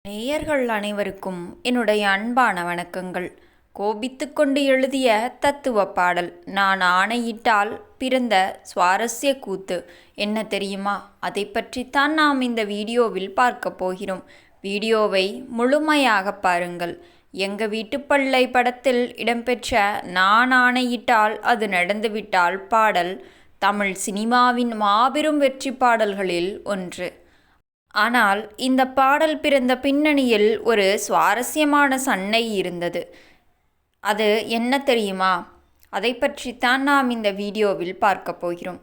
நேயர்கள் அனைவருக்கும் என்னுடைய அன்பான வணக்கங்கள். கோபித்துக்கொண்டு எழுதிய தத்துவ பாடல் நான் ஆணையிட்டால் பிறந்த சுவாரஸ்ய கூத்து என்ன தெரியுமா? அதை பற்றித்தான் நாம் இந்த வீடியோவில் பார்க்க போகிறோம். வீடியோவை முழுமையாக பாருங்கள். எங்க வீட்டு பிள்ளை படத்தில் இடம்பெற்ற நான் ஆணையிட்டால் அது நடந்துவிட்டால் பாடல் தமிழ் சினிமாவின் மாபெரும் வெற்றி பாடல்களில் ஒன்று. ஆனால் இந்த பாடல் பிறந்த பின்னணியில் ஒரு சுவாரஸ்யமான சண்டை இருந்தது. அது என்ன தெரியுமா? அதை பற்றித்தான் நாம் இந்த வீடியோவில் பார்க்க போகிறோம்.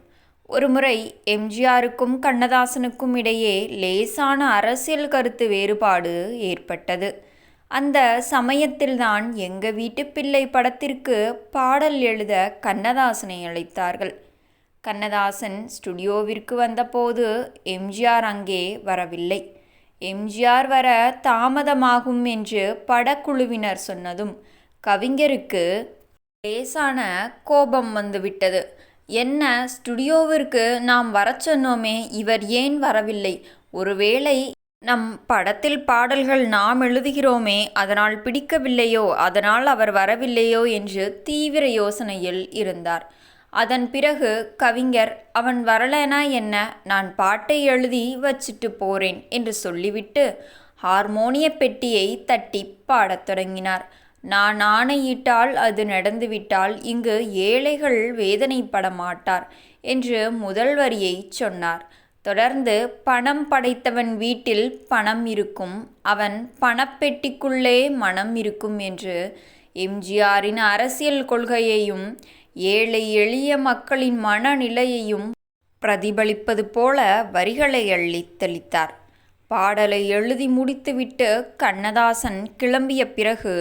ஒருமுறை எம்ஜிஆருக்கும் கண்ணதாசனுக்கும் இடையே லேசான அரசியல் கருத்து வேறுபாடு ஏற்பட்டது. அந்த சமயத்தில்தான் எங்க வீட்டு பிள்ளை படத்திற்கு பாடல் எழுத கண்ணதாசனை அழைத்தார்கள். கண்ணதாசன் ஸ்டுடியோவிற்கு வந்தபோது எம்ஜிஆர் அங்கே வரவில்லை. எம்ஜிஆர் வர தாமதமாகும் என்று படக்குழுவினர் சொன்னதும் கவிஞருக்கு லேசான கோபம் வந்துவிட்டது. என்ன, ஸ்டுடியோவிற்கு நாம் வரச் சொன்னோமே, இவர் ஏன் வரவில்லை? ஒருவேளை நம் படத்தில் பாடல்கள் நாம் எழுதுகிறோமே, அதனால் பிடிக்கவில்லையோ, அதனால் அவர் வரவில்லையோ என்று தீவிர யோசனையில் இருந்தார். அதன் பிறகு கவிஞர், அவன் வரலனா என்ன, நான் பாட்டை எழுதி வச்சிட்டு போறேன் என்று சொல்லிவிட்டு ஹார்மோனிய பெட்டியை தட்டி பாடத் தொடங்கினார். நான் ஆணையிட்டால் அது நடந்துவிட்டால் இங்கு ஏழைகள் வேதனைப்பட மாட்டார் என்று முதல் வரியை சொன்னார். தொடர்ந்து பணம் படைத்தவன் வீட்டில் பணம் இருக்கும், அவன் பணப்பெட்டிக்குள்ளே மனம் இருக்கும் என்று எம்ஜிஆரின் அரசியல் கொள்கையையும் ஏழை எளிய மக்களின் மனநிலையையும் பிரதிபலிப்பது போல வரிகளை அள்ளித் தெளித்தார். பாடலை எழுதி முடித்துவிட்டு கண்ணதாசன் கிளம்பிய பிறகு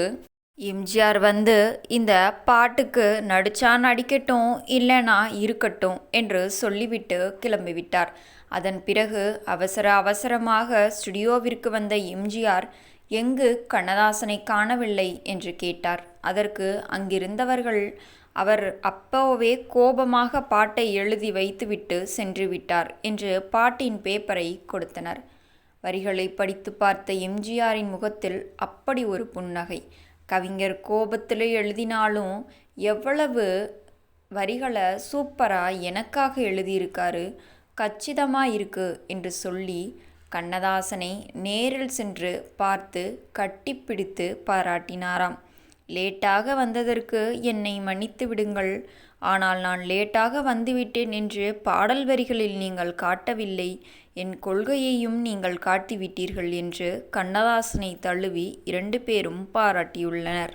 எம்ஜிஆர் வந்து இந்த பாட்டுக்கு நடிச்சா நடிக்கட்டும், இல்லைனா இருக்கட்டும் என்று சொல்லிவிட்டு கிளம்பிவிட்டார். அதன் பிறகு அவசரமாக ஸ்டுடியோவிற்கு வந்த எம்ஜிஆர் எங்கு கண்ணதாசனை காணவில்லை என்று கேட்டார். அதற்கு அங்கிருந்தவர்கள் அவர் அப்போவே கோபமாக பாட்டை எழுதி வைத்துவிட்டு சென்று விட்டார் என்று பாட்டின் பேப்பரை கொடுத்தனர். வரிகளை படித்து பார்த்த எம்ஜிஆரின் முகத்தில் அப்படி ஒரு புன்னகை. கவிஞர் கோபத்தில் எழுதினாலும் எவ்வளவு வரிகளை சூப்பராக எனக்காக எழுதியிருக்காரு, கச்சிதமாக இருக்கு என்று சொல்லி கண்ணதாசனை நேரில் சென்று பார்த்து கட்டிப்பிடித்து பாராட்டினாராம். லேட்டாக வந்ததற்கு என்னை மன்னித்து விடுங்கள், ஆனால் நான் லேட்டாக வந்துவிட்டேன் என்று பாடல் வரிகளில் நீங்கள் காட்டவில்லை, என் கொள்கையையும் நீங்கள் காட்டிவிட்டீர்கள் என்று கண்ணதாசனை தழுவி 2 பேரும் பாராட்டியுள்ளனர்.